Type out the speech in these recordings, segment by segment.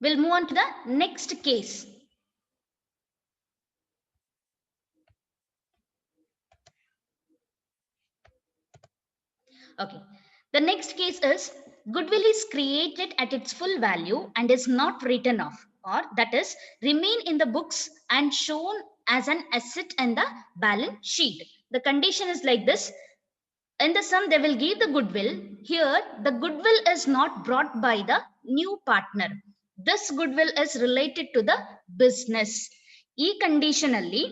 We'll move on to the next case. Okay. The next case is goodwill is created at its full value and is not written off, or that is remain in the books and shown as an asset in the balance sheet. The condition is like this. In the sum, they will give the goodwill. Here, the goodwill is not brought by the new partner. This goodwill is related to the business. ಈ condition ಅಲ್ಲಿ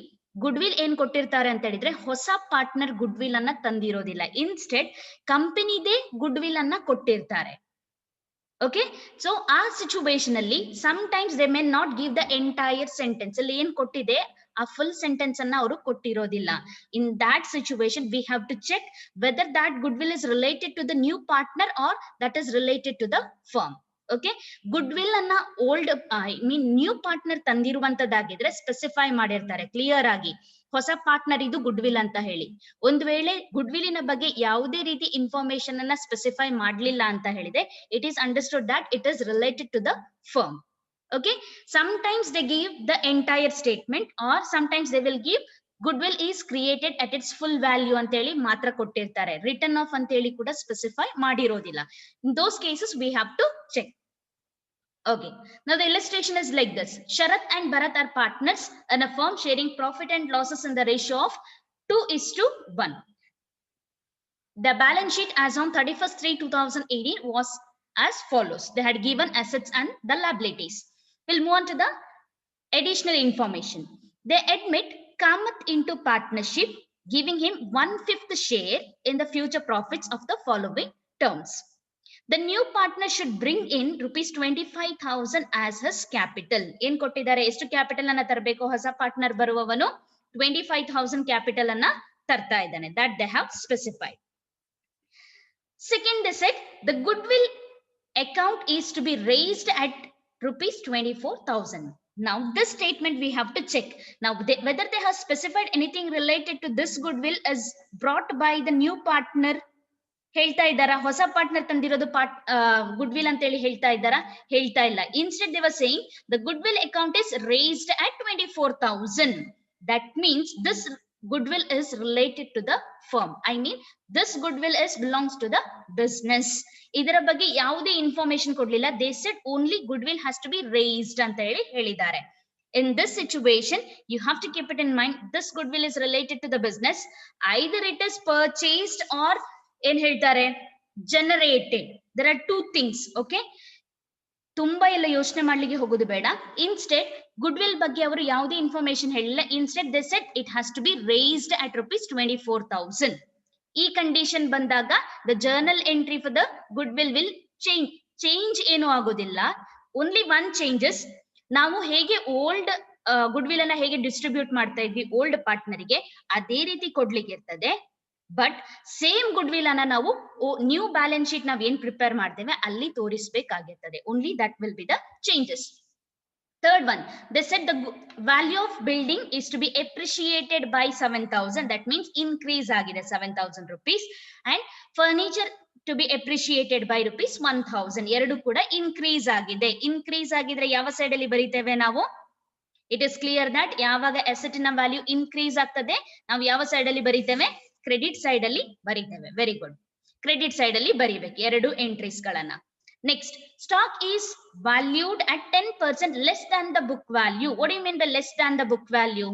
goodwill ಏನ್ ಕೊಟ್ಟಿರ್ತಾರೆ ಅಂತ ಹೇಳಿದ್ರೆ ಹೊಸ partner goodwill ಅನ್ನ ತಂದಿರೋದಿಲ್ಲ. Instead ಕಂಪನಿದೇ goodwill ಅನ್ನ ಕೊಟ್ಟಿರ್ತಾರೆ. ಓಕೆ, ಸೊ ಆ ಸಿಚುವೇಶನ್ ಅಲ್ಲಿ sometimes they may not give the entire sentence. ಅಲ್ಲಿ ಏನ್ ಕೊಟ್ಟಿದೆ ಆ ಫುಲ್ ಸೆಂಟೆನ್ಸ್ ಅನ್ನ ಅವರು ಕೊಟ್ಟಿರೋದಿಲ್ಲ. In that situation we have to check whether that goodwill is related to the new partner or that is related to the firm. Okay, goodwill ಅನ್ನ old I mean new partner ತಂದಿರುವಂತದ್ದಾಗಿದ್ರೆ specify ಮಾಡಿರ್ತಾರೆ clear ಆಗಿ ಹೊಸ partner ಇದು goodwill ಅಂತ ಹೇಳಿ. ಒಂದ್ ವೇಳೆ ಗುಡ್ವಿಲಿನ ಬಗ್ಗೆ ಯಾವುದೇ ರೀತಿ ಇನ್ಫಾರ್ಮೇಶನ್ ಅನ್ನ ಸ್ಪೆಸಿಫೈ ಮಾಡ್ಲಿಲ್ಲ ಅಂತ ಹೇಳಿದೆ, it is understood that it is related to the firm. Okay, sometimes they give the entire statement or sometimes they will give goodwill is created at its full value ಅಂತ ಹೇಳಿ ಮಾತ್ರ ಕೊಟ್ಟಿರ್ತಾರೆ. Return of ಅಂತ ಹೇಳಿ ಕೂಡ specify ಮಾಡಿರೋದಿಲ್ಲ. In those cases we have to check. Okay, now the illustration is like this. Sharat and Bharat are partners in a firm sharing profit and losses in the ratio of 2:1. The balance sheet as on 31st/3/2018 was as follows. They had given assets and the liabilities. We'll move on to the additional information. They admit Kamath into partnership, giving him 1/5 share in the future profits of the following terms. The new partner should bring in rupees 25,000 as his capital. ಏನ್ ಕೊಟ್ಟಿದ್ದಾರೆ, ಎಷ್ಟು capital ಅನ್ನ ತರಬೇಕು ಹೊಸ partner ಬರುವವನು? 25,000 capital ಅನ್ನ ತರ್ತಾ ಇದ್ದಾನೆ. That they have specified. Second, they said the goodwill account is to be raised at rupees 24,000. Now this statement we have to check. Now whether they have specified anything related to this goodwill is brought by the new partner. ಹೇಳ್ತಾ ಇದ್ದಾರಾ ಹೊಸ partner ತಂದಿರೋದು goodwill ಅಂತ ಹೇಳಿ ಹೇಳ್ತಾ ಇದ್ದಾರಾ? ಹೇಳ್ತಾ ಇಲ್ಲ. Instead they were saying the goodwill account is raised at 24,000. That means this goodwill is related to the firm. I mean this goodwill is belongs to the business. ಇದರ ಬಗ್ಗೆ ಯಾವುದೇ ಇನ್ಫಾರ್ಮೇಶನ್ ಕೊಡ್ಲಿಲ್ಲ. They said only goodwill has to be raised ಅಂತ ಹೇಳಿ ಹೇಳಿದ್ದಾರೆ. In this situation, you have to keep it in mind. This goodwill is related to the business. Either it is purchased or ಏನ್ ಹೇಳ್ತಾರೆ generated. There are two things. Okay, ತುಂಬಾ ಎಲ್ಲ ಯೋಚನೆ ಮಾಡ್ಲಿಕ್ಕೆ ಹೋಗೋದು ಬೇಡ. ಇನ್ಸ್ಟೆಡ್ ಗುಡ್ವಿಲ್ ಬಗ್ಗೆ ಅವರು ಯಾವುದೇ ಇನ್ಫಾರ್ಮೇಶನ್ ಹೇಳಿಲ್ಲ. Instead they said it has to be raised at rupees 24,000. ಈ ಕಂಡೀಷನ್ ಬಂದಾಗ the journal entry for the goodwill will change ಏನೂ ಆಗೋದಿಲ್ಲ. Only one changes. ನಾವು ಹೇಗೆ ಓಲ್ಡ್ ಗುಡ್ವಿಲ್ ಅನ್ನ ಹೇಗೆ ಡಿಸ್ಟ್ರಿಬ್ಯೂಟ್ ಮಾಡ್ತಾ ಇದ್ವಿ ಓಲ್ಡ್ ಪಾರ್ಟ್ನರ್ಗೆ, ಅದೇ ರೀತಿ ಕೊಡ್ಲಿಕ್ಕೆ ಇರ್ತದೆ. ಬಟ್ ಸೇಮ್ ಗುಡ್ವಿಲ್ ಅನ್ನ ನಾವು ನ್ಯೂ ಬ್ಯಾಲೆನ್ಸ್ ಶೀಟ್ ನಾವ್ ಏನ್ ಪ್ರಿಪೇರ್ ಮಾಡ್ತೇವೆ ಅಲ್ಲಿ ತೋರಿಸಬೇಕಾಗಿರ್ತದೆ. Only that will be the changes. Third one, they said the value of building is to be appreciated by 7,000. That means increase agide 7,000 rupees, and furniture to be appreciated by rupees 1,000. ಎರಡು ಕೂಡ increase agide. Increase ಆಗಿದ್ರೆ ಯಾವ side ಅಲ್ಲಿ ಬರೀತೇವೆ ನಾವು? It is clear that ಯಾವಾಗ asset ನ value increase ಆಗ್ತದೆ ನಾವು ಯಾವ ಸೈಡ್ ಅಲ್ಲಿ ಬರೀತೇವೆ? ಕ್ರೆಡಿಟ್ ಸೈಡ್ ಅಲ್ಲಿ ಬರೀತೇವೆ. ವೆರಿ ಗುಡ್, ಕ್ರೆಡಿಟ್ ಸೈಡ್ ಅಲ್ಲಿ ಬರೀಬೇಕು ಎರಡು ಎಂಟ್ರೀಸ್ ಗಳನ್ನ. Next, stock is valued at 10% less than the book value. What you mean the less than the book value?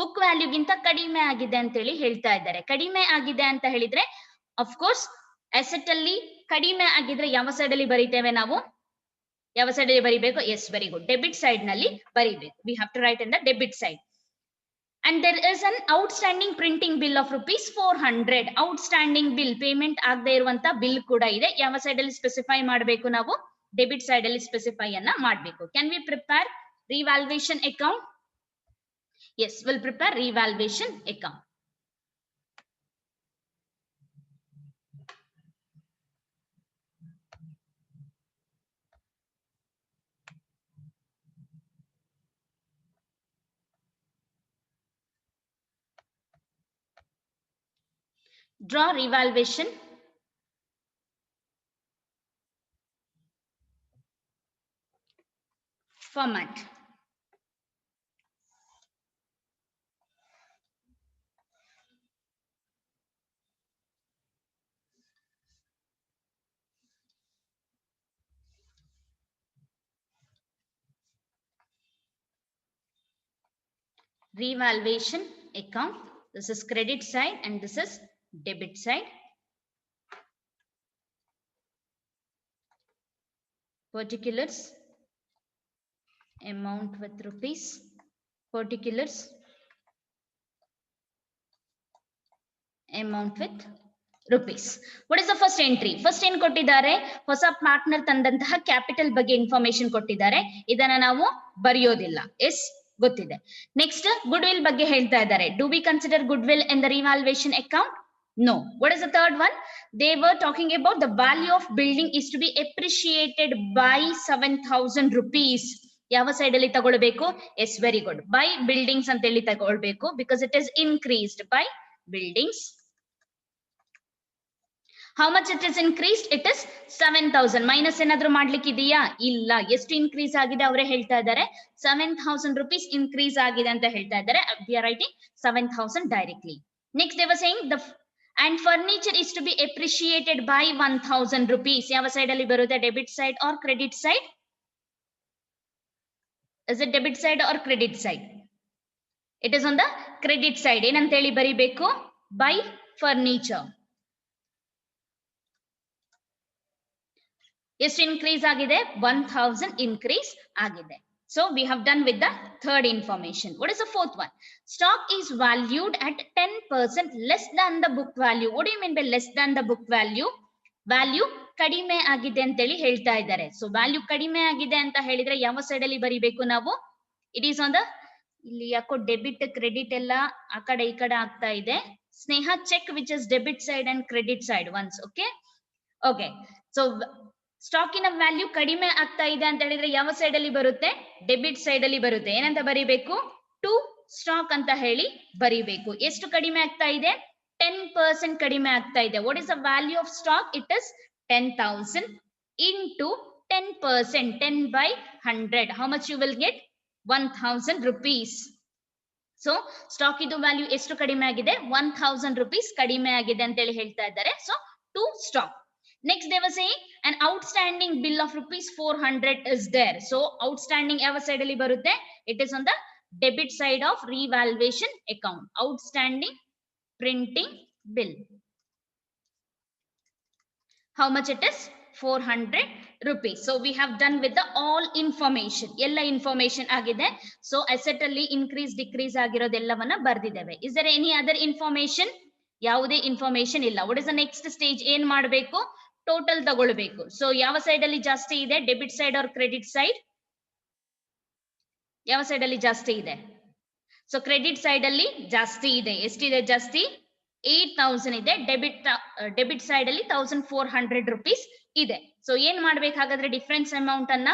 Book ವ್ಯಾಲ್ಯೂಗಿಂತ ಕಡಿಮೆ ಆಗಿದೆ ಅಂತ ಹೇಳಿ ಹೇಳ್ತಾ ಇದ್ದಾರೆ. ಕಡಿಮೆ ಆಗಿದೆ ಅಂತ ಹೇಳಿದ್ರೆ ಅಫ್ಕೋರ್ಸ್ ಅಸೆಟ್ ಅಲ್ಲಿ ಕಡಿಮೆ ಆಗಿದ್ರೆ ಯಾವ ಸೈಡ್ ಅಲ್ಲಿ ಬರೀತೇವೆ ನಾವು? ಯಾವ ಸೈಡ್ ಅಲ್ಲಿ ಬರೀಬೇಕು? Yes, very good, debit side ನಲ್ಲಿ ಬರೀಬೇಕು. We have to write in the debit side. And there is an outstanding printing bill of rupees 400. Outstanding bill, payment ಆಗದೆ ಇರುವಂತ ಬಿಲ್ ಕೂಡ ಇದೆ. ಯಾವ ಸೈಡ್ ಅಲ್ಲಿ ಸ್ಪೆಸಿಫೈ ಮಾಡಬೇಕು ನಾವು? ಡೆಬಿಟ್ ಸೈಡ್ ಅಲ್ಲಿ ಸ್ಪೆಸಿಫೈ ಅನ್ನ ಮಾಡಬೇಕು. Can we prepare revaluation account? Yes, we'll prepare revaluation account. Draw revaluation. format. Revaluation account. This is credit side and this is debit side. Particulars, amount with rupees, particulars, amount with rupees. What is the first entry? First ಏನು ಕೊಟ್ಟಿದ್ದಾರೆ? ಹೊಸ partner ತಂದಂತಹ capital ಬಗ್ಗೆ information ಕೊಟ್ಟಿದ್ದಾರೆ. ಇದನ್ನ ನಾವು ಬರೆಯೋದಿಲ್ಲ. S ಗೊತ್ತಿದೆ. Next good will ಬಗ್ಗೆ ಹೇಳ್ತಾ ಇದ್ದಾರೆ. Do we consider good will in the revaluation account? No. What is the third one? They were talking about the value of building is to be appreciated by 7,000 rupees. ಯಾವ side ಅಲ್ಲಿ ತಗೊಳ್ಬೇಕು? Yes, very good. By buildings ಅಂತ ಹೇಳಿ ತಗೊಳ್ಬೇಕು because it is increased by buildings. How much it is increased? It is 7,000. Minus ಏನಾದ್ರೂ ಮಾಡ್ಲಿಕ್ಕೆ ಇದೆಯಾ? ಇಲ್ಲ. ಎಷ್ಟು ಇನ್ಕ್ರೀಸ್ ಆಗಿದೆ ಅವರೇ ಹೇಳ್ತಾ ಇದ್ದಾರೆ. 7,000 rupees ಇನ್ಕ್ರೀಸ್ ಆಗಿದೆ ಅಂತ ಹೇಳ್ತಾ ಇದ್ದಾರೆ. We are writing 7,000 directly. Next they were saying the and furniture is to be appreciated by 1,000 rupees. ಯಾವ ಸೈಡ್ ಅಲ್ಲಿ ಬರುತ್ತೆ? Debit side or credit side? Is it debit side or credit side? It is on the credit side. ಏನಂತ ಹೇಳಿ ಬರಿಬೇಕು? By furniture. ಎಷ್ಟು increase ಆಗಿದೆ? 1,000 increase ಆಗಿದೆ. So we have done with the third information. What is the fourth one? Stock is valued at 10% less than the book value. What do you mean by less than the book value? Value ಕಡಿಮೆ ಆಗಿದೆ ಅಂತ ಹೇಳಿ ಹೇಳ್ತಾ ಇದ್ದಾರೆ. So value ಕಡಿಮೆ ಆಗಿದೆ ಅಂತ ಹೇಳಿದ್ರೆ ಯಾವ ಸೈಡ್ ಅಲ್ಲಿ ಬರಿಬೇಕು ನಾವು? It is on the ಇಲ್ಲಿ ಯಾಕೋ ಡೆಬಿಟ್ ಕ್ರೆಡಿಟ್ ಎಲ್ಲ ಆ ಕಡೆ ಈ ಕಡೆ ಆಗ್ತಾ ಇದೆ. ಸ್ನೇಹ check which is debit side and credit side once. Okay. So ಸ್ಟಾಕಿನ ವ್ಯಾಲ್ಯೂ ಕಡಿಮೆ ಆಗ್ತಾ ಇದೆ ಅಂತ ಹೇಳಿದ್ರೆ ಯಾವ ಸೈಡ್ ಅಲ್ಲಿ ಬರುತ್ತೆ? ಡೆಬಿಟ್ ಸೈಡ್ ಅಲ್ಲಿ ಬರುತ್ತೆ. ಏನಂತ ಬರಿಬೇಕು? ಟು ಸ್ಟಾಕ್ ಅಂತ ಹೇಳಿ ಬರಿಬೇಕು. ಎಷ್ಟು ಕಡಿಮೆ ಆಗ್ತಾ ಇದೆ? 10% ಕಡಿಮೆ ಆಗ್ತಾ ಇದೆ. What is the value of stock? It is 10,000 into 10%. 10 by 100. How much you will get? 1,000 rupees. So stock ಇದು ವ್ಯಾಲ್ಯೂ ಎಷ್ಟು ಕಡಿಮೆ ಆಗಿದೆ? 1,000 rupees ಕಡಿಮೆ ಆಗಿದೆ ಅಂತ ಹೇಳಿ ಹೇಳ್ತಾ ಇದ್ದಾರೆ. So to stock. Next they were saying an outstanding bill of rupees 400 is there. So outstanding ಯಾವ ಸೈಡ್ ಅಲ್ಲಿ ಬರುತ್ತೆ? It is on the debit side of revaluation account. Outstanding printing bill. How much it is? 400 rupees. So we have done with the all information. ಎಲ್ಲ information ಆಗಿದೆ. So asset ಅಲ್ಲಿ increase decrease ಆಗಿರೋದೆಲ್ಲವನ್ನ ಬರ್ದಿದ್ದೇವೆ. Is there any other information? ಯಾವುದೇ information ಇಲ್ಲ. What is the next stage? ಏನ್ ಮಾಡಬೇಕು? Total ತಗೊಳ್ಬೇಕು. So ಯಾವ side ಅಲ್ಲಿ ಜಾಸ್ತಿ ಇದೆ? Debit side R credit side? ಯಾವ ಸೈಡ್ ಅಲ್ಲಿ ಜಾಸ್ತಿ ಇದೆ? ಸೊ ಕ್ರೆಡಿಟ್ ಸೈಡ್ ಅಲ್ಲಿ ಜಾಸ್ತಿ ಇದೆ. ಎಷ್ಟಿದೆ ಜಾಸ್ತಿ? 8,000 ಇದೆ. ಡೆಬಿಟ್ ಸೈಡ್ ಅಲ್ಲಿ 1,400 rupees ಇದೆ. ಸೊ ಏನ್ ಮಾಡ್ಬೇಕಾಗಾದ್ರೆ ಡಿಫರೆನ್ಸ್ ಅಮೌಂಟ್ ಅನ್ನ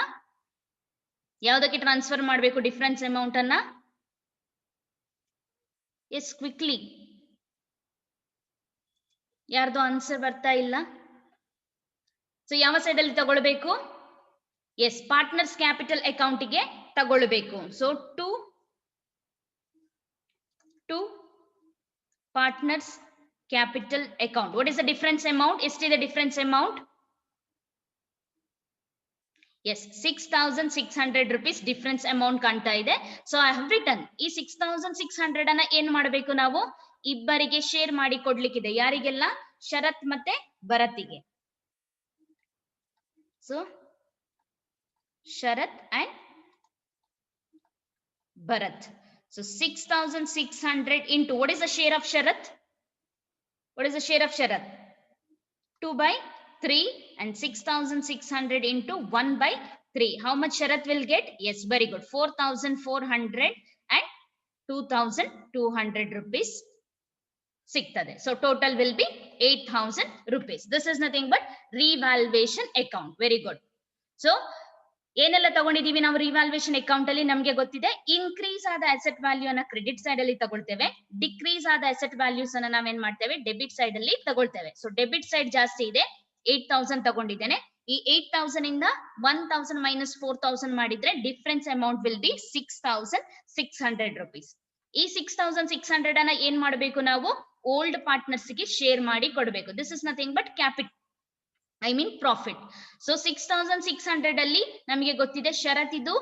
ಯಾವ್ದಕ್ಕೆ ಟ್ರಾನ್ಸ್ಫರ್ ಮಾಡಬೇಕು? ಡಿಫರೆನ್ಸ್ ಅಮೌಂಟ್ ಅನ್ನ ಎಸ್ ಕ್ವಿಕ್ಲಿ. ಯಾರ್ದು ಆನ್ಸರ್ ಬರ್ತಾ ಇಲ್ಲ? ಸೊ ಯಾವ ಸೈಡ್ ಅಲ್ಲಿ ತಗೊಳ್ಬೇಕು? ಎಸ್, ಪಾರ್ಟ್ನರ್ಸ್ ಕ್ಯಾಪಿಟಲ್ ಅಕೌಂಟಿಗೆ ತಗೊಳ್ಬೇಕು. So to partners capital account. What is the difference amount? ಎಷ್ಟಿದೆ difference amount? Yes, 6,600 rupees difference amount ಕಾಣ್ತಾ ಇದೆ. ಸೊ ಐ ಹ್ಯಾವ್ ರಿಟನ್ ಈ 6,600 ಅನ್ನ ಏನ್ ಮಾಡಬೇಕು ನಾವು? ಇಬ್ಬರಿಗೆ ಶೇರ್ ಮಾಡಿ ಕೊಡ್ಲಿಕ್ಕಿದೆ. ಯಾರಿಗೆಲ್ಲ? ಶರತ್ ಮತ್ತೆ ಭರತಿಗೆ. So Sharath and Bharath. So 6,600 into what is the share of Sharath? What is the share of Sharath? 2/3 and 6,600 into 1/3. How much Sharath will get? Yes, very good. 4,400 and 2,200 rupees ಸಿಗ್ತದೆ. So total will be 8,000 rupees. This is nothing but revaluation account. Very good. So ಏನೆಲ್ಲ ತಗೊಂಡಿದೀವಿ ನಾವು revaluation account ಅಲ್ಲಿ? ನಮ್ಗೆ ಗೊತ್ತಿದೆ increase ಆದ asset value ಅನ್ನ credit side ಅಲ್ಲಿ ತಗೊಳ್ತೇವೆ. Decrease ಆದ ಅಸೆಟ್ ವ್ಯಾಲ್ಯೂಸ್ ಅನ್ನ ನಾವೇನ್ ಮಾಡ್ತೇವೆ? ಡೆಬಿಟ್ ಸೈಡ್ ಅಲ್ಲಿ ತಗೊಳ್ತೇವೆ. ಸೊ ಡೆಬಿಟ್ ಸೈಡ್ ಜಾಸ್ತಿ ಇದೆ, 8,000 ತಗೊಂಡಿದ್ದೇನೆ. ಈ 8,000 ಇಂದ 1,000 minus 4,000 ಮಾಡಿದ್ರೆ difference amount will be 6,600 rupees. ಈ 6,600 ಅನ್ನ ಏನ್ ಮಾಡಬೇಕು ನಾವು ಓಲ್ಡ್ ಪಾರ್ಟ್ನರ್ಸ್ ಗೆ ಶೇರ್ ಮಾಡಿ ಕೊಡಬೇಕು. This is nothing but capital, I mean profit. So 6,600 ಅಲ್ಲಿ ನಮಗೆ ಗೊತ್ತಿದೆ ಶರತ್ ಇದು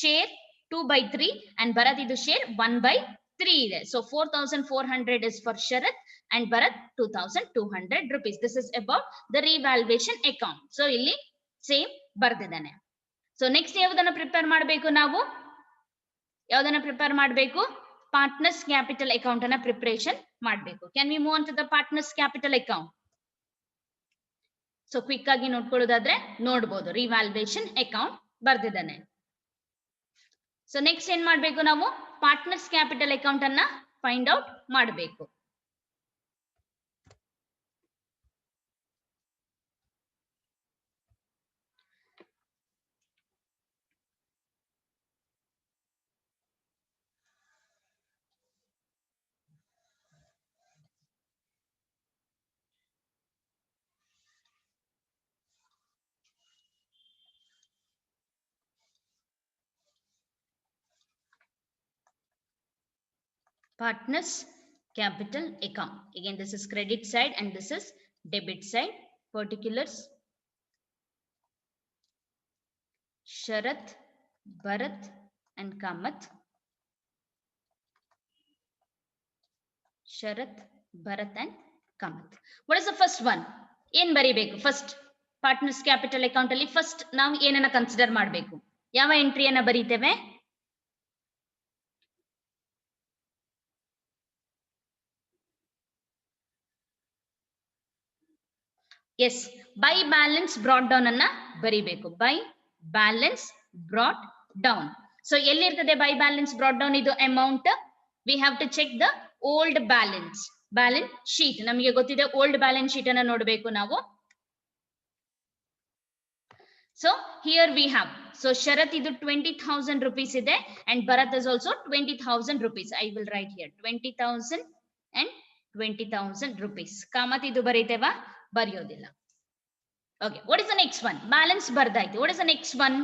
ಶೇರ್ 2/3 ಅಂಡ್ ಭರತ್ ಇದು ಶೇರ್ 1/3 ಇದೆ. So 4,400 is for Sharath and Bharat 2,200 rupees. This is about the revaluation account. So ಇಲ್ಲಿ ಸೇಮ್ ಬರ್ದಿದ್ದಾನೆ. ಸೊ ನೆಕ್ಸ್ಟ್ ಯಾವುದನ್ನ ಪ್ರಿಪೇರ್ ಮಾಡಬೇಕು ನಾವು, ಯಾವುದನ್ನ ಪ್ರಿಪೇರ್ ಮಾಡಬೇಕು, ಪಾರ್ಟ್ನರ್ಸ್ ಕ್ಯಾಪಿಟಲ್ ಅಕೌಂಟ್ ಅನ್ನ ಪ್ರಿಪರೇಷನ್ ಮಾಡಬೇಕು. Can we move on to the partners capital account? So quick ಆಗಿ ನೋಡ್ಕೊಳ್ಳೋದಾದ್ರೆ ನೋಡ್ಬೋದು, ರಿವ್ಯಾಲ್ಯೂಯೇಷನ್ ಅಕೌಂಟ್ ಬರ್ದಿದ್ದಾನೆ. ಸೊ ನೆಕ್ಸ್ಟ್ ಏನ್ ಮಾಡ್ಬೇಕು ನಾವು, ಪಾರ್ಟ್ನರ್ಸ್ ಕ್ಯಾಪಿಟಲ್ ಅಕೌಂಟ್ ಅನ್ನ ಫೈಂಡ್ ಔಟ್ ಮಾಡಬೇಕು. Partners capital account. Again, this is credit side and this is debit side. Particulars: Sharath, Bharat and Kamath. Sharath, Bharat and Kamath. What is the first one? ಏನ್ ಬರಿಬೇಕು? First partners capital account ಅಲ್ಲಿ first ನಾವು ಏನನ್ನ consider ಮಾಡಬೇಕು, ಯಾವ ಎಂಟ್ರಿಯನ್ನ ಬರೀತೇವೆ? Yes, by balance brought down ಅನ್ನ ಬರಿಬೇಕು. By balance brought down. So ಎಲ್ಲಿರ್ತದೆ ಬೈ ಬ್ಯಾಲೆನ್ಸ್ ಬ್ರಾಟ್ ಡೌನ್? ಇದು amount we have to check the old balance sheet. ನಮಗೆ ಗೊತ್ತಿದೆ ಓಲ್ಡ್ ಬ್ಯಾಲೆನ್ಸ್ ಶೀಟ್ ಅನ್ನ ನೋಡಬೇಕು ನಾವು. So here we have, so Sharath ಇದು 20,000 rupees ಇದೆ and Bharath is also 20,000 rupees. I will right here 20,000 and 20,000 rupees. Kamath ಇದು ಬರೀತೇವಾ? ಬರೆಯೋದಿಲ್ಲ. Okay, what is the next one? Balance ಬರ್ದಾಯ್ತು. What is the next one?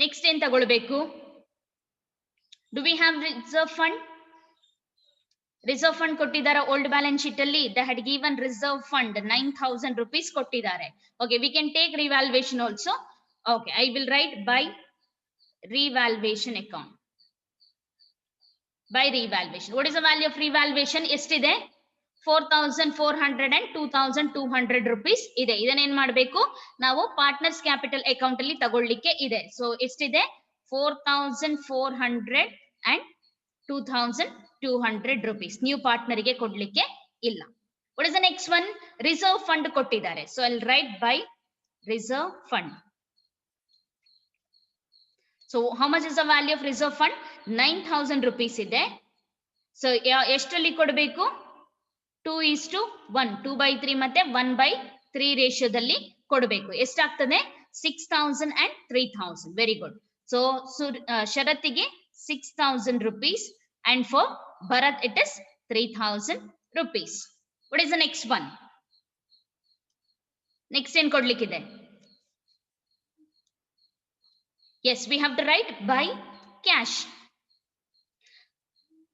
Next ಏನ್ ತಗೊಳ್ಬೇಕು? Do we have reserve fund? Reserve fund ಕೊಟ್ಟಿದ್ದಾರೆ old balance sheet ಅಲ್ಲಿ. They had given reserve fund 9,000 rupees ಕೊಟ್ಟಿದ್ದಾರೆ. Okay, we can take revaluation also. Okay, I will write by revaluation account. By revaluation. What is the value of revaluation? ಎಷ್ಟಿದೆ? 4,400 and 2,200 rupees ಇದೆ. ಇದನ್ನ ಏನ್ ಮಾಡಬೇಕು ನಾವು partners capital account ಅಲ್ಲಿ ತಗೊಳ್ಳಿಕ್ಕೆ ಇದೆ. ಸೊ ಎಷ್ಟಿದೆ? 4,400 and 2,200 rupees. ನ್ಯೂ ಪಾರ್ಟ್ನರ್ ಗೆ ಕೊಡ್ಲಿಕ್ಕೆ ಇಲ್ಲ. What is the next one? Reserve fund ಕೊಟ್ಟಿದ್ದಾರೆ. So I will write by reserve fund. So how much is the value of reserve fund? 9,000 rupees ಇದೆ. So ಎಷ್ಟರಲ್ಲಿ ಕೊಡಬೇಕು? 2:1, 2/3 ಮತ್ತೆ 1/3 ರೇಷಿಯೋದಲ್ಲಿ ಕೊಡಬೇಕು. ಎಷ್ಟಾಗ್ತದೆ? 6,000 and 3,000. Very good. ಸೊ ಶರತ್ತಿಗೆ 6,000 rupees and for Bharat it is 3,000 rupees. What is the next one? Next ಏನ್ ಕೊಡ್ಲಿಕ್ಕಿದೆ? Yes, we have to write by cash.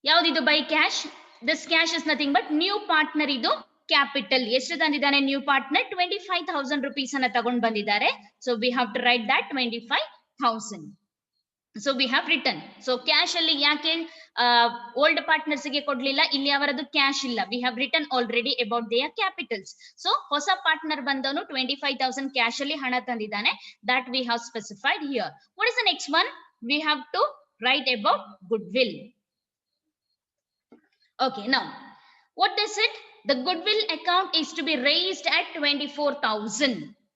ಯಾವ್ದಿದು by cash? This cash is nothing but new partner. ಇದು capital. ಎಷ್ಟು ತಂದಿದ್ದಾನೆ new partner? 25,000 rupees ಅನ್ನ ತಗೊಂಡ್ ಬಂದಿದ್ದಾರೆ. So we have to write that 25,000. So we have return. So cash ಅಲ್ಲಿ ಯಾಕೆ old partners ಗೆ ಕೊಡ್ಲಿಲ್ಲ? ಇಲ್ಲಿ ಅವರದ್ದು ಕ್ಯಾಶ್ ಇಲ್ಲ. We have return already about their capitals. So ಹೊಸ ಪಾರ್ಟ್ನರ್ ಬಂದವನು 25,000 ಕ್ಯಾಶ್ ಅಲ್ಲಿ ಹಣ ತಂದಿದ್ದಾನೆ. That we have specified here. What is the next one? We have to write about goodwill. Okay, now what is it? The goodwill account is to be raised at 24,000.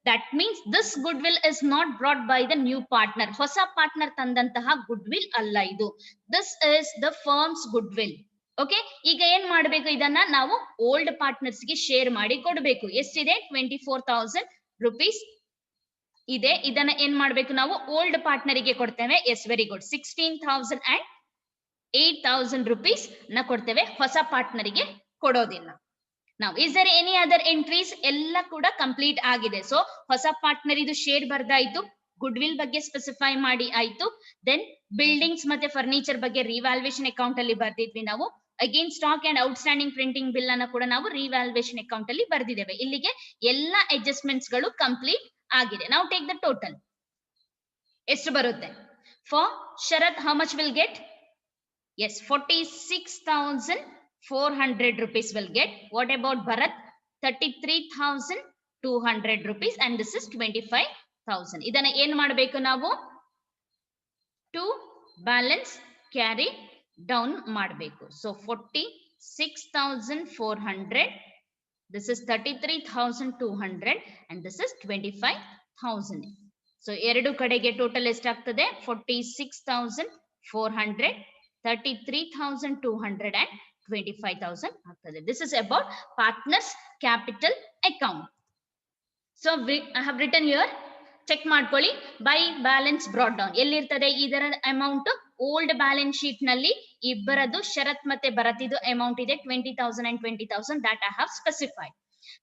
That means this goodwill is not brought by the new partner. Hosa partner tandantaha goodwill alla idu. This is the firm's goodwill. Okay, ಈಗ ಏನ್ ಮಾಡಬೇಕು? ಇದನ್ನ ನಾವು old partners ಗೆ share ಮಾಡಿ ಕೊಡಬೇಕು. ಎಷ್ಟಿದೆ? 24,000 rupees ಇದೆ. ಇದನ್ನ ಏನ್ ಮಾಡಬೇಕು ನಾವು? ಓಲ್ಡ್ ಪಾರ್ಟ್ನರ್ ಗೆ ಕೊಡ್ತೇವೆ. Yes, very good. 16,000 and 8,000 rupees ನ ಕೊಡ್ತೇವೆ. ಹೊಸ ಪಾರ್ಟ್ನರ್ ಗೆ ಕೊಡೋದಿಲ್ಲ. Now, is there any other entries? ಎಲ್ಲ ಕೂಡ ಕಂಪ್ಲೀಟ್ ಆಗಿದೆ. ಸೊ ಹೊಸ ಪಾರ್ಟ್ನರ್ ಇದು ಶೇರ್ ಬರ್ದಾಯ್ತು, ಗುಡ್ ವಿಲ್ ಬಗ್ಗೆ ಸ್ಪೆಸಿಫೈ ಮಾಡಿ ಆಯ್ತು. ದೆನ್ ಬಿಲ್ಡಿಂಗ್ಸ್ ಮತ್ತೆ ಫರ್ನಿಚರ್ ಬಗ್ಗೆ ರಿವ್ಯಾಲ್ಯೂಯೇಷನ್ ಅಕೌಂಟ್ ಅಲ್ಲಿ ಬರ್ದಿದ್ವಿ ನಾವು. Again stock and outstanding printing bill ಅನ್ನ ಕೂಡ ನಾವು ರಿವ್ಯಾಲ್ಯೂಯೇಷನ್ ಅಕೌಂಟ್ ಅಲ್ಲಿ ಬರ್ದಿದ್ದೇವೆ. ಇಲ್ಲಿಗೆ ಎಲ್ಲ ಅಡ್ಜಸ್ಟ್ಮೆಂಟ್ಸ್ ಗಳು ಕಂಪ್ಲೀಟ್ ಆಗಿದೆ. ನಾವು ಟೇಕ್ ದ ಟೋಟಲ್. ಎಷ್ಟು ಬರುತ್ತೆ? For Sharath how much will get? Yes, 46,400 rupees will get. What about Bharat? 33,200 rupees, and this is 25,000. ಇದನ್ನ ಏನ್ ಮಾಡಬೇಕು ನಾವು? To balance carry down ಮಾಡಬೇಕು. So 46,400, this is 33,200, and this is 25,000. So ಎರಡು ಕಡೆಗೆ total ಎಷ್ಟಾಗ್ತದೆ? 46,400, 33,200 and 25,000 ಆಗ್ತದೆ. This is about partners capital account. So I have written here, check ಮಾಡ್ಕೊಳ್ಳಿ. By balance brought down ಎಲ್ಲಿರ್ತದೆ ಇದರ ಅಮೌಂಟ್? ಓಲ್ಡ್ ಬ್ಯಾಲೆನ್ಸ್ ಶೀಟ್ ನಲ್ಲಿ ಇಬ್ಬರದು ಶರತ್ ಮತ್ತೆ ಭರತಿದು ಅಮೌಂಟ್ ಇದೆ 20,000 and 20,000, that I have specified.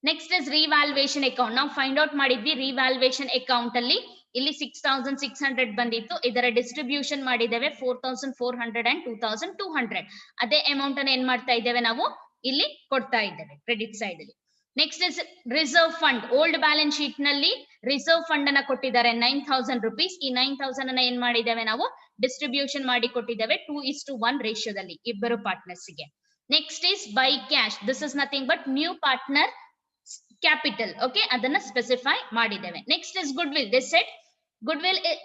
Next is revaluation account. ನಾವು find out ಮಾಡಿದ್ವಿ revaluation account ಅಲ್ಲಿ ಇಲ್ಲಿ 6,600 ಬಂದಿತ್ತು. ಇದರ ಡಿಸ್ಟ್ರಿಬ್ಯೂಷನ್ ಮಾಡಿದ್ದೇವೆ 4,400 and 2,200. ಅದೇ ಅಮೌಂಟ್ ಅನ್ನು ಏನ್ ಮಾಡ್ತಾ ಇದ್ದೇವೆ ನಾವು ಇಲ್ಲಿ ಕೊಡ್ತಾ ಇದ್ದೇವೆ ಕ್ರೆಡಿಟ್ ಸೈಡ್ ಅಲ್ಲಿ. Next is reserve fund. Old balance sheet ನಲ್ಲಿ ರಿಸರ್ವ್ ಫಂಡ್ ಅನ್ನ ಕೊಟ್ಟಿದ್ದಾರೆ 9,000 rupees. ಈ 9,000 ಅನ್ನ ಏನ್ ಮಾಡಿದ್ದೇವೆ ನಾವು ಡಿಸ್ಟ್ರಿಬ್ಯೂಷನ್ ಮಾಡಿ ಕೊಟ್ಟಿದ್ದೇವೆ 2:1 ರೇಷಿಯೋದಲ್ಲಿ ಇಬ್ಬರು ಪಾರ್ಟ್ನರ್ಸ್ ಗೆ. Next is by cash. This is nothing but new partner capital. Okay, ಅದನ್ನ ಸ್ಪೆಸಿಫೈ ಮಾಡಿದ್ದೇವೆ. Next is good will. This set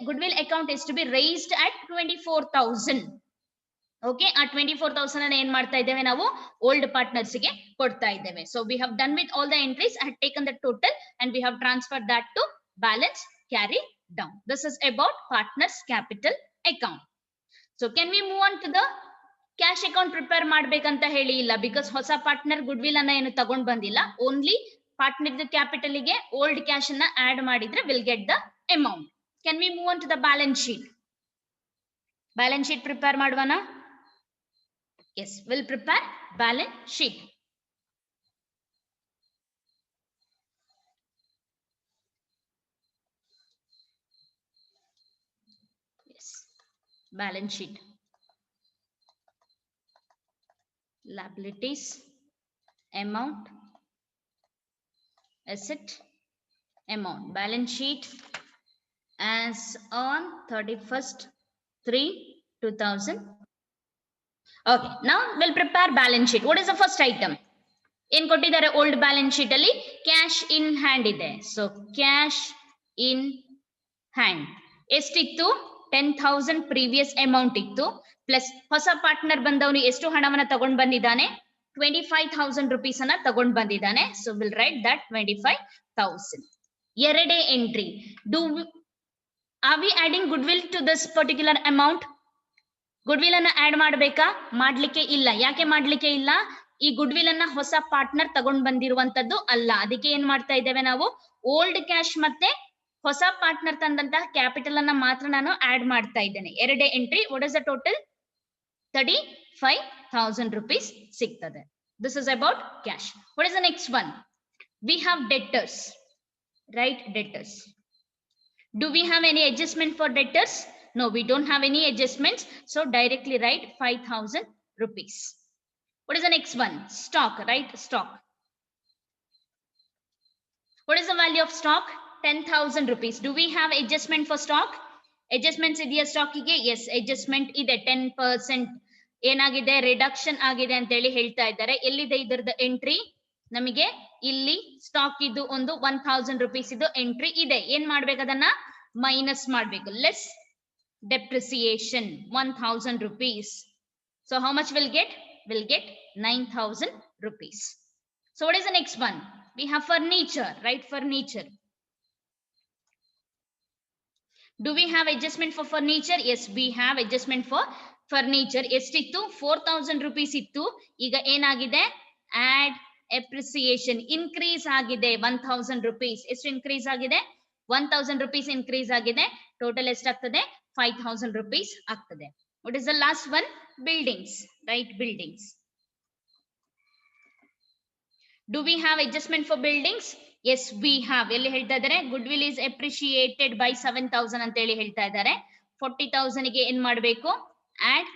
goodwill account is to be raised at 24,000. Okay, ಆ 24,000 ಅನ್ನ ಏನ್ ಮಾಡ್ತಾ ಇದ್ದೇವೆ ನಾವು ಓಲ್ಡ್ ಪಾರ್ಟ್ನರ್ಸ್ ಗೆ ಕೊಡ್ತಾ ಇದ್ದೇವೆ. So we have done with all the entries. I have taken the total and we have transfer that to balance carry down. This is about partners capital account. So can we move on to the cash account? Prepare ಮಾಡ್ಬೇಕಂತ ಹೇಳಿ ಇಲ್ಲ, because ಹೊಸ partner good will ಅನ್ನ ಏನು ತಗೊಂಡ್ ಬಂದಿಲ್ಲ. Only partner capital ಗೆ old cash ಅನ್ನ ಆಡ್ ಮಾಡಿದ್ರೆ will get the amount. Can we move on to the balance sheet? Balance sheet prepare madvana? Yes, we'll prepare balance sheet. Yes, balance sheet. Liabilities, amount, asset, amount. Balance sheet as on 31st/3/2000. Okay, now we'll prepare balance sheet. What is the first item? In kottidare old balance sheet alli cash in hand ide. So cash in hand estittu 10,000 previous amount ittu plus hosa partner bandavanu estu hanavana tagond bandidane 25,000 rupees ana tagond bandidane. So we'll write that 25,000. Erade entry. Are we adding goodwill to this particular amount? Goodwill ಅನ್ನ add ಮಾಡ್ಬೇಕಾ? ಮಾಡ್ಲಿಕ್ಕೆ ಇಲ್ಲ. ಯಾಕೆ ಮಾಡ್ಲಿಕ್ಕೆ ಇಲ್ಲ? ಈ goodwill ಅನ್ನ ಹೊಸ ಪಾರ್ಟ್ನರ್ ತಗೊಂಡ್ ಬಂದಿರುವಂತದ್ದು ಅಲ್ಲ. ಅದಕ್ಕೆ ಏನ್ ಮಾಡ್ತಾ ಇದ್ದೇವೆ ನಾವು ಓಲ್ಡ್ ಕ್ಯಾಶ್ ಮತ್ತೆ ಹೊಸ ಪಾರ್ಟ್ನರ್ ತಂದಂತಹ ಕ್ಯಾಪಿಟಲ್ ಅನ್ನ ಮಾತ್ರ ನಾನು ಆಡ್ ಮಾಡ್ತಾ ಇದ್ದೇನೆ. ಎರಡೇ entry. What is the total? 35,000 rupees ಸಿಗ್ತದೆ. This is about cash. What is the next one? We have debtors. Right, debtors. Do we have any adjustment for debtors? No, we don't have any adjustments. So directly write 5,000 rupees. What is the next one? Stock, right? Stock. What is the value of stock? 10,000 rupees. Do we have adjustment for stock? Adjustments idea stock ige? Yes, adjustment ide 10% ಏನಗಿದೆ reduction ಆಗಿದೆ ಅಂತ ಹೇಳಿ ಹೇಳ್ತಾ ಇದ್ದಾರೆ. ಎಲ್ಲಿದೆ ಇದರದ entry? ನಮಗೆ ಇಲ್ಲಿ stock ಇದು ಒಂದು 1,000 rupees ಇದು ಎಂಟ್ರಿ ಇದೆ. ಏನ್ ಮಾಡ್ಬೇಕು? ಅದನ್ನ ಮೈನಸ್ ಮಾಡ್ಬೇಕು. Less depreciation 1,000 rupees. So how much will get? Will get 9,000 rupees. So what is the next one? We have furniture, right? Furniture. Do we have adjustment for furniture? Yes, we have adjustment for furniture. ಎಷ್ಟಿತ್ತು? 4,000 rupees ಇತ್ತು. ಈಗ ಏನಾಗಿದೆ? Add appreciation increase ಆಗಿದೆ 1,000 rupees. ಎಷ್ಟು increase ಆಗಿದೆ? 1,000 rupees increase ಆಗಿದೆ. Total ಎಷ್ಟಾಗ್ತದೆ? 5,000 rupees ಆಗ್ತದೆ. What is the last one? Buildings, right? Buildings. Do we have adjustment for buildings? Yes, we have. ಎಲ್ಲಿ ಹೇಳ್ತಾ ಇದ್ದಾರೆ? Goodwill is appreciated by 7,000 ಅಂತ ಹೇಳಿ ಹೇಳ್ತಾ ಇದ್ದಾರೆ. 40,000 ಗೆ ಏನ್ ಮಾಡಬೇಕು? Add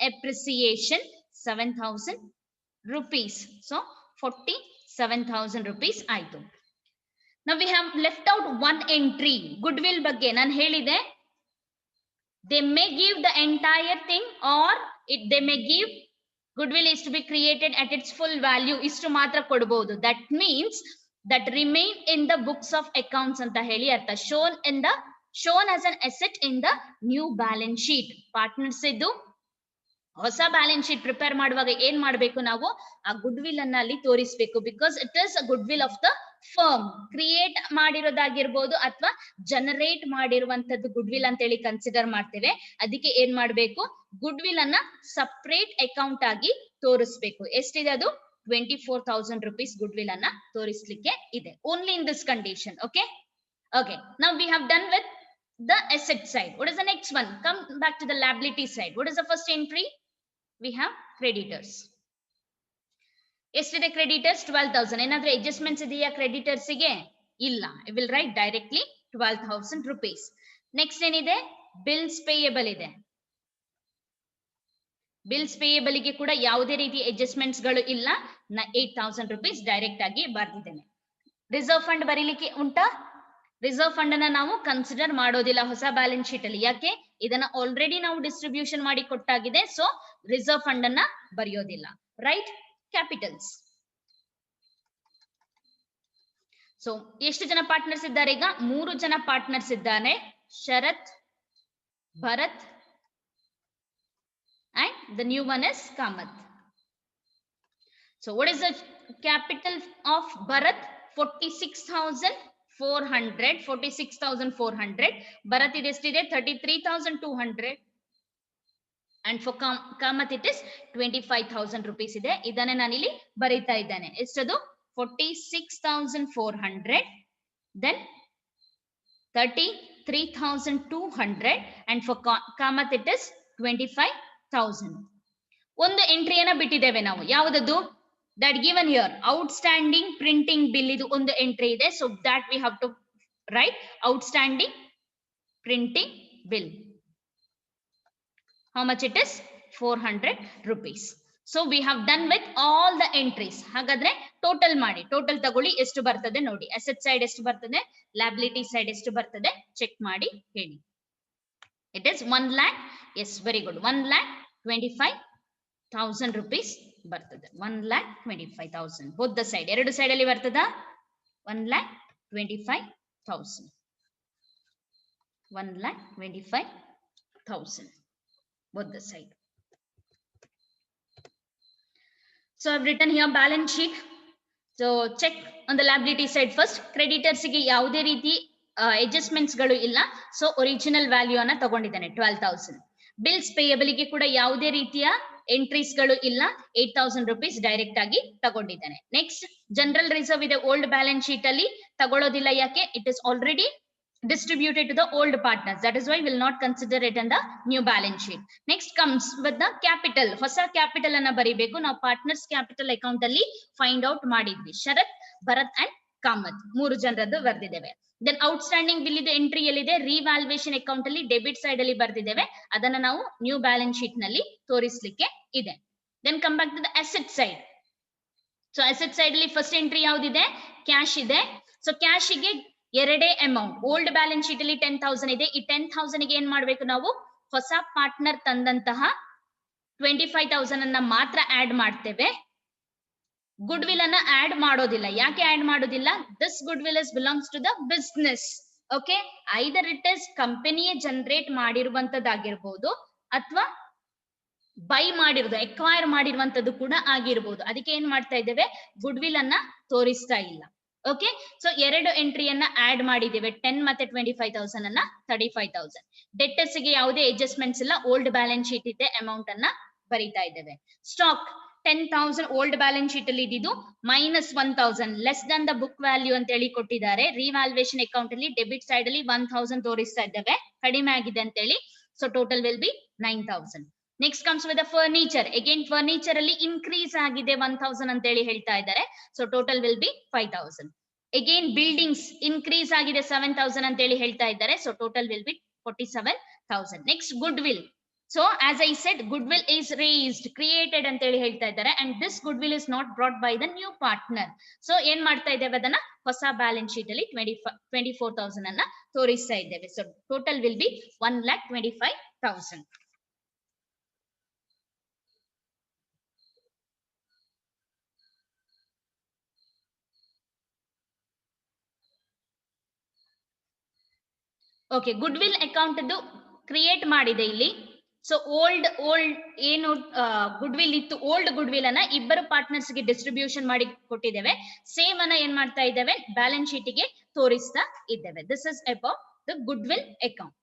appreciation 7,000 rupees. So 47,000 rupees ಆಯ್ತು. Now we have left out one entry. Goodwill ಬಗ್ಗೆ ನಾನು ಹೇಳಿದೆ. They may give the entire thing or they may give goodwill is to be created at its full value. ಇಷ್ಟು ಮಾತ್ರ ಕೊಡಬಹುದು. That means that remain in the books of accounts ಅಂತ ಹೇಳಿ ಅರ್ಥ. shown as an asset in the new balance sheet. Partners ಇದ್ದು ಹೊಸ balance sheet prepare ಮಾಡುವಾಗ ಏನ್ ಮಾಡಬೇಕು? ನಾವು ಆ ಗುಡ್ ವಿಲ್ ಅನ್ನ ಅಲ್ಲಿ ತೋರಿಸಬೇಕು. Because it is a goodwill of the firm. Create ಮಾಡಿರೋದಾಗಿರ್ಬೋದು ಅಥವಾ ಜನರೇಟ್ ಮಾಡಿರುವಂತದ್ದು ಗುಡ್ ವಿಲ್ ಅಂತ ಹೇಳಿ ಕನ್ಸಿಡರ್ ಮಾಡ್ತೇವೆ. ಅದಕ್ಕೆ ಏನ್ ಮಾಡ್ಬೇಕು? ಗುಡ್ ವಿಲ್ ಅನ್ನ ಸಪರೇಟ್ ಅಕೌಂಟ್ ಆಗಿ ತೋರಿಸ್ಬೇಕು. ಎಷ್ಟಿದೆ ಅದು? 24,000 rupees ಗುಡ್ ವಿಲ್ ಅನ್ನ ತೋರಿಸ್ಲಿಕ್ಕೆ ಇದೆ. Only in this condition. Okay okay, now we have done with the asset side. What is the next one? Come back to the liability side. What is the first entry? We have creditors. ಎಷ್ಟಿದೆ creditors? 12,000. ಏನಾದ್ರೂ adjustments ಇದೆಯಾ creditors ಗೆ? ಇಲ್ಲ. I will write directly 12,000 rupees. Next ಏನಿದೆ? bills payable ಇದೆ. bills payable ಗೆ ಕೂಡ ಯಾವುದೇ ರೀತಿ adjustments ಗಳು ಇಲ್ಲ. 8,000 rupees ಡೈರೆಕ್ಟ್ ಆಗಿ ಬರ್ದಿದ್ದೇನೆ. ರಿಸರ್ವ್ ಫಂಡ್ ಬರೀಲಿಕ್ಕೆ ಉಂಟಾ? ರಿಸರ್ವ್ ಫಂಡ್ ಅನ್ನ ನಾವು ಕನ್ಸಿಡರ್ ಮಾಡೋದಿಲ್ಲ ಹೊಸ ಬ್ಯಾಲೆನ್ಸ್ ಶೀಟ್ ಅಲ್ಲಿ. ಯಾಕೆ? ಇದನ್ನ ಆಲ್ರೆಡಿ ನಾವು ಡಿಸ್ಟ್ರಿಬ್ಯೂಷನ್ ಮಾಡಿ ಕೊಟ್ಟಾಗಿದೆ. ಸೊ ರಿಸರ್ವ್ ಫಂಡ್ ಅನ್ನ ಬರೆಯೋದಿಲ್ಲ. ರೈಟ್? ಕ್ಯಾಪಿಟಲ್ಸ್. ಸೊ ಎಷ್ಟು ಜನ ಪಾರ್ಟ್ನರ್ಸ್ ಇದ್ದಾರೆ ಈಗ? 3 ಜನ ಪಾರ್ಟ್ನರ್ಸ್ ಇದ್ದಾರೆ. ಶರತ್, Bharat and the new one is Kamath. So what is the capital of Bharat? 46,400. 46,400. Bharat it is 33,200 and for Kamath it is 25,000 rupees ಇದೆ. ಇದನ್ನ ನಾನು ಇಲ್ಲಿ ಬರೀತಾ ಇದ್ದೇನೆ. ಎಷ್ಟದು? 46,400 then 33,200 and for Kamath it is 25,000. ಒಂದು ಎಂಟ್ರಿಯನ್ನ ಬಿಟ್ಟಿದ್ದೇವೆ ನಾವು. ಯಾವುದದು? that given here outstanding printing bill ಇದು ಒಂದು ಎಂಟ್ರಿ ಇದೆ. so that we have to write outstanding printing bill. how much it is? 400 rupees. so we have done with all the entries. ಹಾಗಾದ್ರೆ total ಮಾಡಿ. Total ತಗೊಳ್ಳಿ. ಎಷ್ಟು ಬರ್ತದೆ ನೋಡಿ. Asset side ಎಷ್ಟು ಬರ್ತದೆ? liability side ಎಷ್ಟು ಬರ್ತದೆ? ಚೆಕ್ ಮಾಡಿ ಹೇಳಿ. it is 1 lakh. yes, very good. 1,25,000 rupees ಬರ್ತದೆ. 1,25,000 both the side. ಎರಡು ಸೈಡ್ ಅಲ್ಲಿ ಬರ್ತದ? 1,25,000. 1,25,000 both the side. so I've written here balance sheet. so check on the liability side first. creditors ಗೆ ಯಾವುದೇ ರೀತಿ adjustments ಗಳು ಇಲ್ಲ. so original value ಅನ್ನ ತಗೊಂಡಿದ್ದಾನೆ 12,000. bills payable ಗೆ ಕೂಡ ಯಾವುದೇ ರೀತಿಯ ಎಂಟ್ರೀಸ್ ಗಳು ಇಲ್ಲ. 8,000 rupees ಡೈರೆಕ್ಟ್ ಆಗಿ ತಗೊಂಡಿದ್ದಾನೆ. ನೆಕ್ಸ್ಟ್ ಜನರಲ್ ರಿಸರ್ವ್ ಇದೆ ಓಲ್ಡ್ ಬ್ಯಾಲೆನ್ಸ್ ಶೀಟ್ ಅಲ್ಲಿ. ತಗೊಳ್ಳೋದಿಲ್ಲ. ಯಾಕೆ? It is already distributed to the old partners. that is why we will not consider it in the new balance sheet. next comes with the capital. ಹೊಸ capital ಅನ್ನ ಬರಿಬೇಕು. ನಾವು partners capital account ಅಲ್ಲಿ find out ಮಾಡಿದ್ವಿ. ಶರತ್, Bharat and Kamath 3 ಜನರದ್ದು ಬರ್ದಿದ್ದೇವೆ. Then outstanding bill ಇದೆ entry ಎಲ್ಲಿದೆ? Revaluation account ಅಲ್ಲಿ ಡೆಬಿಟ್ ಸೈಡ್ ಅಲ್ಲಿ ಬರ್ದಿದ್ದೇವೆ. ಅದನ್ನ ನಾವು ನ್ಯೂ ಬ್ಯಾಲೆನ್ಸ್ ಶೀಟ್ ನಲ್ಲಿ ತೋರಿಸಲಿಕ್ಕೆ ಇದೆ. Then come back to the asset side. So asset side ಅಲ್ಲಿ ಫಸ್ಟ್ ಎಂಟ್ರಿ ಯಾವ್ದಿದೆ? ಕ್ಯಾಶ್ ಇದೆ. ಸೊ ಕ್ಯಾಶ್ ಗೆ ಎರಡೇ ಅಮೌಂಟ್. ಓಲ್ಡ್ ಬ್ಯಾಲೆನ್ಸ್ ಶೀಟ್ ಅಲ್ಲಿ 10,000 ಇದೆ. ಈ 10,000 ಗೆ ಏನ್ ಮಾಡ್ಬೇಕು ನಾವು? ಹೊಸ ಪಾರ್ಟ್ನರ್ ತಂದಂತಹ 25,000 ಅನ್ನ ಮಾತ್ರ ಆಡ್ ಮಾಡ್ತೇವೆ. ಗುಡ್ ವಿಲ್ ಅನ್ನ ಆಡ್ ಮಾಡೋದಿಲ್ಲ. ಯಾಕೆ ಆಡ್ ಮಾಡೋದಿಲ್ಲ? This goodwill is belongs to the business. Okay, either it is ಕಂಪನಿಯೇ ಜನರೇಟ್ ಮಾಡಿರುವಂತದ್ದಾಗಿರ್ಬೋದು ಅಥವಾ ಬೈ ಮಾಡಿರೋದು ಎಕ್ವೈರ್ ಮಾಡಿರುವಂತದ್ದು ಕೂಡ ಆಗಿರ್ಬೋದು. ಅದಕ್ಕೆ ಏನ್ ಮಾಡ್ತಾ ಇದ್ದೇವೆ? ಗುಡ್ ವಿಲ್ ಅನ್ನ ತೋರಿಸ್ತಾ ಇಲ್ಲ. ಓಕೆ, ಸೊ ಎರಡು ಎಂಟ್ರಿಯನ್ನ ಆಡ್ ಮಾಡಿದ್ದೇವೆ. 10 ಮತ್ತೆ 25,000 ಅನ್ನ 35,000. ಡೆಟರ್ಸ್ ಗೆ ಯಾವುದೇ ಅಡ್ಜಸ್ಟ್ಮೆಂಟ್ಸ್ ಇಲ್ಲ. ಓಲ್ಡ್ ಬ್ಯಾಲೆನ್ಸ್ ಶೀಟ್ ಇದೆ ಅಮೌಂಟ್ ಅನ್ನ ಬರೀತಾ ಇದ್ದೇವೆ. ಸ್ಟಾಕ್ 10,000 ಓಲ್ಡ್ ಬ್ಯಾಲೆನ್ಸ್ ಶೀಟ್ ಅಲ್ಲಿ ಇದ್ದು -1,000 less than the book value ಅಂತ ಹೇಳಿ ಕೊಟ್ಟಿದ್ದಾರೆ. ರಿವ್ಯಾಲ್ಯೂಯೇಷನ್ ಅಕೌಂಟ್ ಅಲ್ಲಿ ಡೆಬಿಟ್ ಸೈಡ್ ಅಲ್ಲಿ 1,000 ತೋರಿಸ್ತಾ ಇದ್ದೇವೆ, ಕಡಿಮೆ ಆಗಿದೆ ಅಂತ ಹೇಳಿ. So total will be 9,000. Next comes with furniture. Again furniture ಅಲ್ಲಿ ಇನ್ಕ್ರೀಸ್ ಆಗಿದೆ 1000 ಅಂತ ಹೇಳಿ ಹೇಳ್ತಾ ಇದ್ದಾರೆ. So total will be 5000. Again buildings increase ಆಗಿದೆ 7000 ಅಂತ ಹೇಳಿ ಹೇಳ್ತಾ ಇದ್ದಾರೆ. So total will be 47,000. Next good will. So as I said, good will is raised, created ಅಂತ ಹೇಳಿ ಹೇಳ್ತಾ ಇದ್ದಾರೆ. And this goodwill is not brought by the new partner. So ಏನ್ ಮಾಡ್ತಾ ಇದ್ದೇವೆ, ಅದನ್ನ ಹೊಸ ಬ್ಯಾಲೆನ್ಸ್ ಶೀಟ್ ಅಲ್ಲಿ 24,000 ಅನ್ನ ತೋರಿಸ್ತಾ ಇದ್ದೇವೆ. So total will be 1,25,000. Okay, good will account create ಮಾಡಿದೆ ಇಲ್ಲಿ. ಸೊ ಓಲ್ಡ್ ಏನು ಗುಡ್ ವಿಲ್ ಇತ್ತು, ಓಲ್ಡ್ ಗುಡ್ ವಿಲ್ ಅನ್ನ ಇಬ್ಬರು ಪಾರ್ಟ್ನರ್ಸ್ ಗೆ ಡಿಸ್ಟ್ರಿಬ್ಯೂಷನ್ ಮಾಡಿ ಕೊಟ್ಟಿದ್ದೇವೆ. ಸೇಮ್ ಅನ್ನ ಏನ್ ಮಾಡ್ತಾ ಇದ್ದೇವೆ, ಬ್ಯಾಲೆನ್ಸ್ ಶೀಟ್ ಗೆ ತೋರಿಸ್ತಾ ಇದ್ದೇವೆ. This is about the good will account.